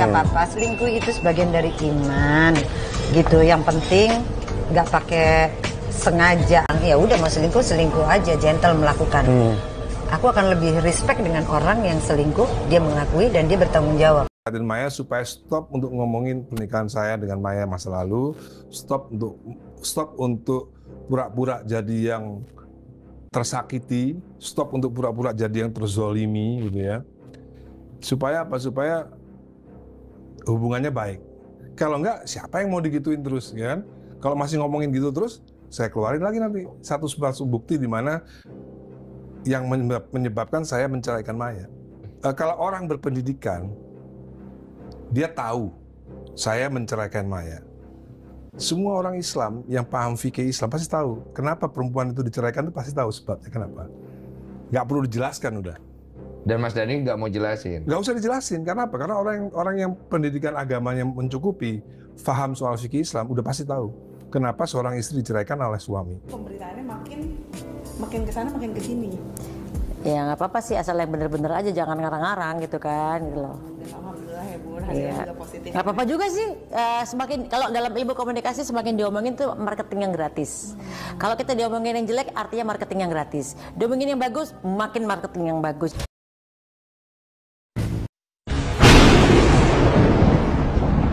nggak apa-apa. Selingkuh itu sebagian dari iman, gitu. Yang penting nggak pakai sengaja. Ya udah mau selingkuh selingkuh aja, gentle melakukan. Aku akan lebih respect dengan orang yang selingkuh, dia mengakui dan dia bertanggung jawab. Dan Maya supaya stop untuk ngomongin pernikahan saya dengan Maya masa lalu, stop untuk pura-pura jadi yang tersakiti, stop untuk pura-pura jadi yang terzolimi, gitu ya. Supaya apa? Supaya hubungannya baik. Kalau enggak, siapa yang mau digituin terus, ya kan? Kalau masih ngomongin gitu terus, saya keluarin lagi nanti satu bukti di mana yang menyebabkan saya menceraikan Maya. Kalau orang berpendidikan, dia tahu saya menceraikan Maya. Semua orang Islam yang paham fikih Islam pasti tahu kenapa perempuan itu diceraikan, itu pasti tahu sebabnya kenapa. Nggak perlu dijelaskan udah. Dan Mas Dhani nggak mau jelasin? Nggak usah dijelasin. Karena apa? Karena orang yang pendidikan agamanya mencukupi, paham soal fikih Islam, udah pasti tahu kenapa seorang istri diceraikan oleh suami. Pemberitaannya makin kesana makin kesini. Ya nggak apa-apa sih, asal yang bener-bener aja, jangan ngarang-ngarang gitu kan, gitu loh. Alhamdulillah ya Bu, hasilnya juga positif. Nggak apa-apa juga sih, semakin kalau dalam ilmu komunikasi semakin diomongin tuh marketing yang gratis. Kalau kita diomongin yang jelek artinya marketing yang gratis. Diomongin yang bagus makin marketing yang bagus.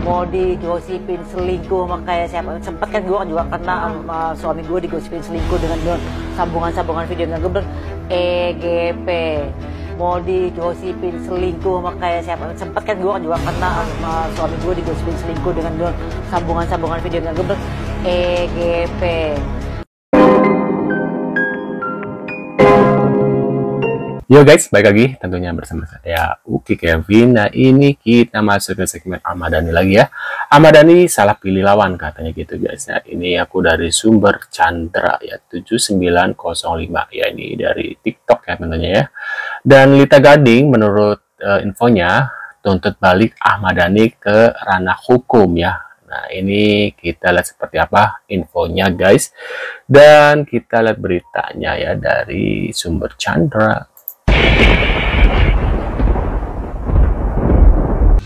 Mau digosipin selingkuh sama kayak siapa, sempet kan gue juga kena suami gue digosipin selingkuh dengan sambungan-sambungan video nggak geber EGP. Mau digosipin selingkuh sama kayak siapa, sempet kan gue juga kena suami gue digosipin selingkuh dengan sambungan-sambungan video nggak geber EGP. Yo guys, balik lagi tentunya bersama saya Uki Kevin. Nah ini kita masuk ke segmen Ahmad Dhani lagi ya. Ahmad Dhani salah pilih lawan katanya gitu guys. Nah ini aku dari sumber Chandra ya 7905 ya, ini dari TikTok ya tentunya ya. Dan Lita Gading menurut infonya tuntut balik Ahmad Dhani ke ranah hukum ya. Nah ini kita lihat seperti apa infonya guys. Dan kita lihat beritanya ya dari sumber Chandra.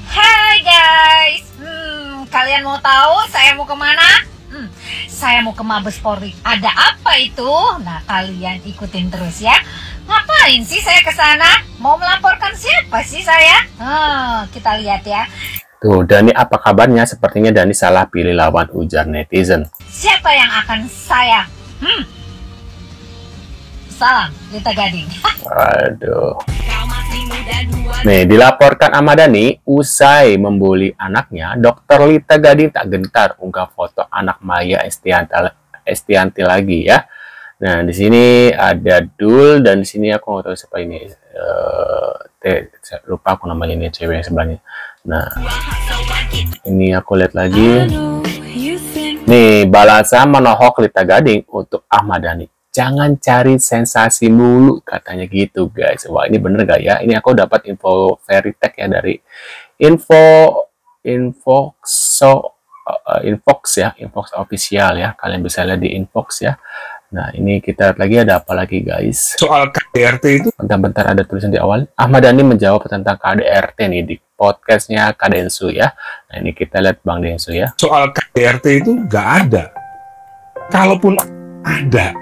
Hai guys, kalian mau tahu saya mau kemana? Saya mau ke Mabes Polri. Ada apa itu? Nah kalian ikutin terus ya. Ngapain sih saya ke sana? Mau melaporkan siapa sih saya? Kita lihat ya. Tuh, Dhani apa kabarnya? Sepertinya Dhani salah pilih lawan, ujar netizen. Siapa yang akan saya? Salam, Lita Gading. Waduh. Nih, dilaporkan Ahmad Dhani usai membuli anaknya, Dokter Lita Gading tak gentar unggah foto anak Maya Estianti lagi ya. Nah, di sini ada Dul dan di sini aku nggak tahu siapa ini. Lupa aku namanya, ini cewek yang sebelahnya. Nah, ini aku lihat lagi. Nih, balasan menohok Lita Gading untuk Ahmad Dhani. Jangan cari sensasi mulu katanya gitu guys. Wah ini bener gak ya? Ini aku dapat info Veritech ya dari Infox ya, Infox official ya. Kalian bisa lihat di Infox ya. Nah ini kita lihat lagi ada apa lagi guys. Soal KDRT itu. Bentar ada tulisan di awal. Ahmad Dhani menjawab tentang KDRT nih di podcastnya Kak Densu ya. Nah ini kita lihat Bang Densu ya. Soal KDRT itu nggak ada. Kalaupun ada,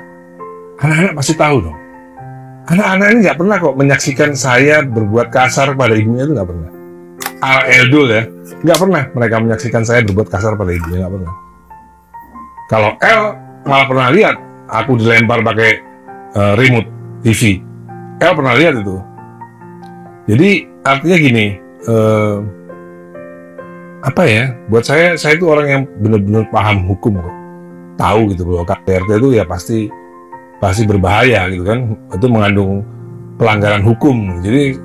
anak-anak pasti tahu dong. Anak-anak ini nggak pernah kok menyaksikan saya berbuat kasar pada ibunya, itu nggak pernah. Eldul ya, nggak pernah mereka menyaksikan saya berbuat kasar pada ibunya, nggak pernah. Kalau El malah pernah lihat aku dilempar pakai remote TV. El pernah lihat itu. Jadi artinya gini, apa ya? Buat saya itu orang yang benar-benar paham hukum kok. Tahu gitu loh, KDRT itu ya pasti berbahaya gitu kan, itu mengandung pelanggaran hukum. Jadi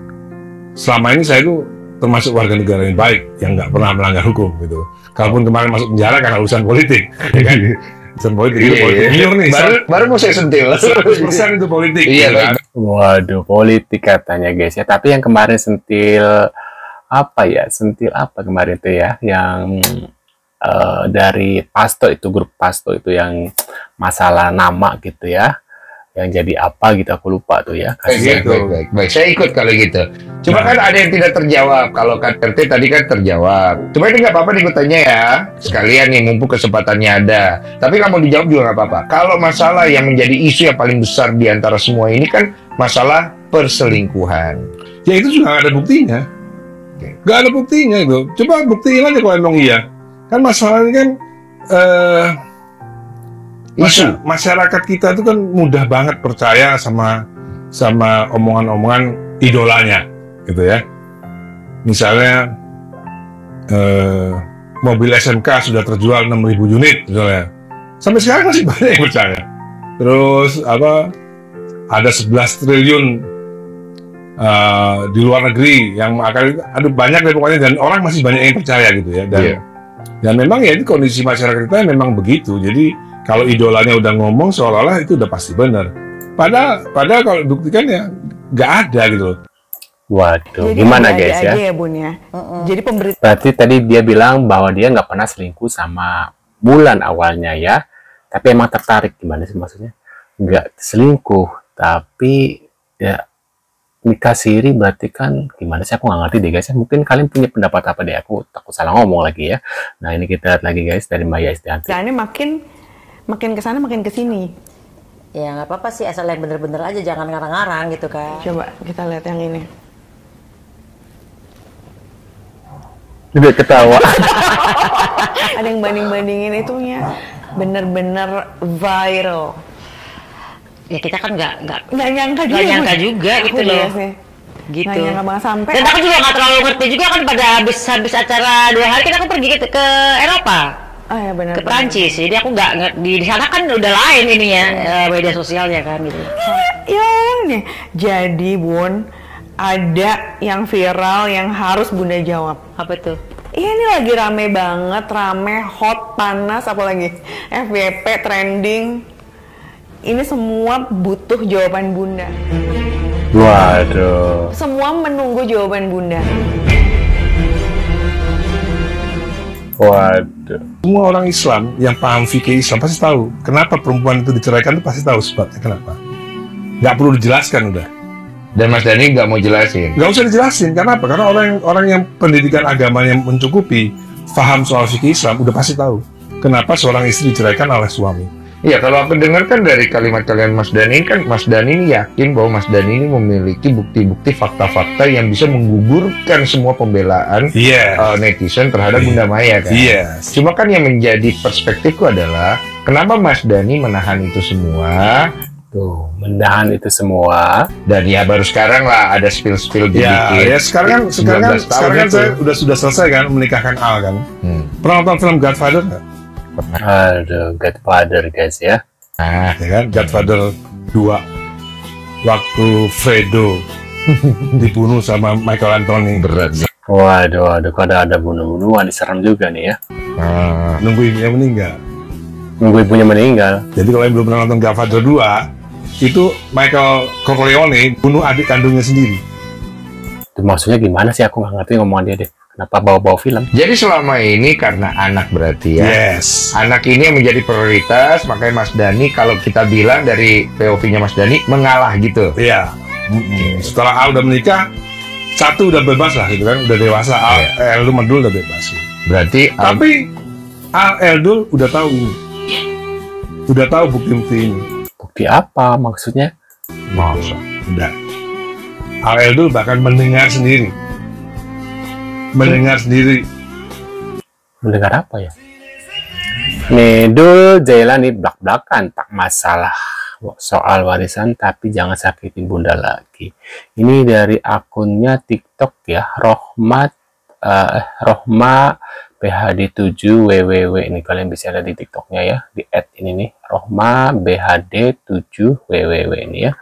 selama ini saya itu termasuk warga negara yang baik yang nggak pernah melanggar hukum gitu. Kalaupun kemarin masuk penjara karena urusan politik, ya kan? Urusan politik itu politik liar nih. Baru mau saya sentil. 100% itu politik. Iya kan? Waduh, politik katanya guys ya. Tapi yang kemarin sentil apa kemarin itu ya, yang dari Pasto itu, grup Pasto itu yang masalah nama gitu ya. yang jadi apa gitu, aku lupa tuh ya. Baik. Saya ikut kalau gitu. Cuma kan ada yang tidak terjawab. Kalau KTRT tadi kan terjawab. Cuma ini nggak apa-apa nih gue tanya ya. Sekalian nih, mumpung kesempatannya ada. Tapi nggak mau dijawab juga nggak apa-apa. Kalau masalah yang menjadi isu yang paling besar di antara semua ini kan masalah perselingkuhan. Ya itu juga nggak ada buktinya. Nggak ada buktinya itu. Coba buktiin aja kalau emang iya. Kan masalahnya kan masyarakat kita itu kan mudah banget percaya sama omongan-omongan idolanya, gitu ya. Misalnya mobil SMK sudah terjual 6.000 unit, misalnya. Sampai sekarang masih banyak yang percaya. Terus ada 11 triliun di luar negeri yang ada banyak deh pokoknya, dan orang masih banyak yang percaya gitu ya. Dan memang ya itu kondisi masyarakat kita memang begitu. Jadi kalau idolanya udah ngomong seolah-olah itu udah pasti benar. Padahal kalau dibuktikan ya nggak ada gitu loh. Waduh, gimana guys ya? Aja ya Bun ya. Jadi pemberitaan. Berarti tadi dia bilang bahwa dia nggak pernah selingkuh sama Bulan awalnya ya. Tapi emang tertarik, gimana sih maksudnya? Nggak selingkuh, tapi ya nikah siri berarti kan gimana sih, aku nggak ngerti deh guys ya. Mungkin kalian punya pendapat apa deh, aku takut salah ngomong lagi ya. Nah ini kita lihat lagi guys dari Maya Estianti. Ini makin kesana makin kesini. Ya nggak apa-apa sih, asal yang bener-bener aja, jangan ngarang-ngarang gitu kan. Coba kita lihat yang ini. Udah ketawa. Ada yang banding-bandingin itunya, bener-bener viral. Ya kita kan nggak nyangka juga gitu loh. Gitu. Nggak nyangka banget sampai. Dan aku juga nggak terlalu ngerti juga kan, pada habis acara 2 hari kan aku pergi ke Eropa. Oh ya benar. Ke Perancis. Jadi aku nggak di sana kan udah lain ini ya, media sosialnya kan gitu. Ya nih. Jadi Bun, ada yang viral yang harus Bunda jawab. Apa tuh? Ini lagi rame banget, hot, panas, apalagi FYP trending. Ini semua butuh jawaban Bunda. Waduh. Semua menunggu jawaban Bunda. Waduh. Semua orang Islam yang paham fikih Islam pasti tahu kenapa perempuan itu diceraikan, itu pasti tahu sebabnya kenapa. Nggak perlu dijelaskan udah. Dan Mas Dhani nggak mau jelasin. Nggak usah dijelasin, karena apa? Karena orang yang pendidikan agamanya mencukupi, paham soal fikih Islam, udah pasti tahu kenapa seorang istri diceraikan oleh suami. Iya, kalau aku dengarkan dari kalimat kalian Mas Dhani, kan Mas Dhani ini yakin bahwa Mas Dhani ini memiliki bukti-bukti fakta-fakta yang bisa menggugurkan semua pembelaan netizen terhadap Bunda Maya kan. Yes. Cuma kan yang menjadi perspektifku adalah kenapa Mas Dhani menahan itu semua? Tuh, menahan itu semua. Dan ya baru sekarang lah ada spill-spill dikit. Ya sekarang kan saya sudah selesai kan menikahkan Al kan. Pernah nonton film Godfather nggak? Aduh, Godfather guys ya. Nah, ya kan Godfather 2. Waktu Fredo dibunuh sama Michael Anthony. Berat. Waduh, kok ada bunuh-bunuhan, diserang juga nih ya. Nunggu ibunya meninggal. Nunggu ibunya meninggal. Jadi kalau yang belum pernah nonton Godfather 2, itu Michael Corleone bunuh adik kandungnya sendiri. Itu maksudnya gimana sih? Aku nggak ngerti ngomongan dia deh. Kenapa bawa-bawa film? Jadi selama ini karena anak berarti ya. Yes. Anak ini yang menjadi prioritas, makanya Mas Dhani kalau kita bilang dari POV-nya Mas Dhani mengalah gitu. Iya. Setelah Al udah menikah, satu udah bebas lah gitu kan, udah dewasa. Eldul Medul udah bebas. Berarti tapi Eldul udah tahu ini. Udah tahu bukti-bukti ini. Bukti apa maksudnya? Masa? Udah. Eldul bahkan mendengar sendiri. Mendengar apa ya? Medul Jailani blak-blakan, tak masalah soal warisan, tapi jangan sakitin Bunda lagi. Ini dari akunnya TikTok ya, Rohma BHD7WWW. Ini kalian bisa lihat di TikToknya ya, di @ ini nih, Rohma BHD7WWW ini ya.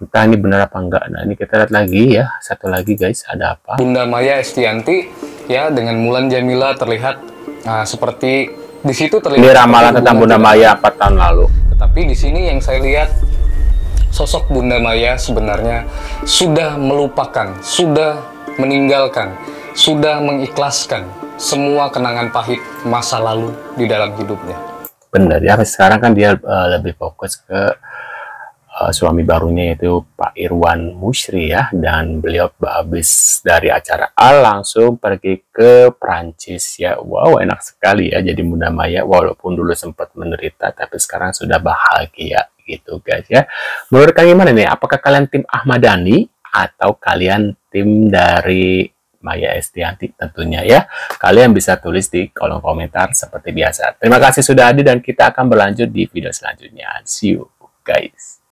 Entah ini benar apa enggak. Nah ini kita lihat lagi ya, satu lagi guys, ada apa? Bunda Maya Estianti ya dengan Mulan Jamila terlihat seperti di situ terlihat. Ini ramalan tentang Bunda Maya 4 tahun lalu. Tetapi di sini yang saya lihat sosok Bunda Maya sebenarnya sudah melupakan, sudah meninggalkan, sudah mengikhlaskan semua kenangan pahit masa lalu di dalam hidupnya. Benar ya, sekarang kan dia lebih fokus ke suami barunya yaitu Pak Irwan Musyri ya, dan beliau habis dari acara A langsung pergi ke Prancis ya. Wow, enak sekali ya jadi Bunda Maya, walaupun dulu sempat menderita tapi sekarang sudah bahagia gitu guys ya. Menurut kalian gimana nih? Apakah kalian tim Ahmad Dhani atau kalian tim dari Maya Estianty tentunya ya? Kalian bisa tulis di kolom komentar seperti biasa. Terima kasih sudah hadir dan kita akan berlanjut di video selanjutnya. See you guys.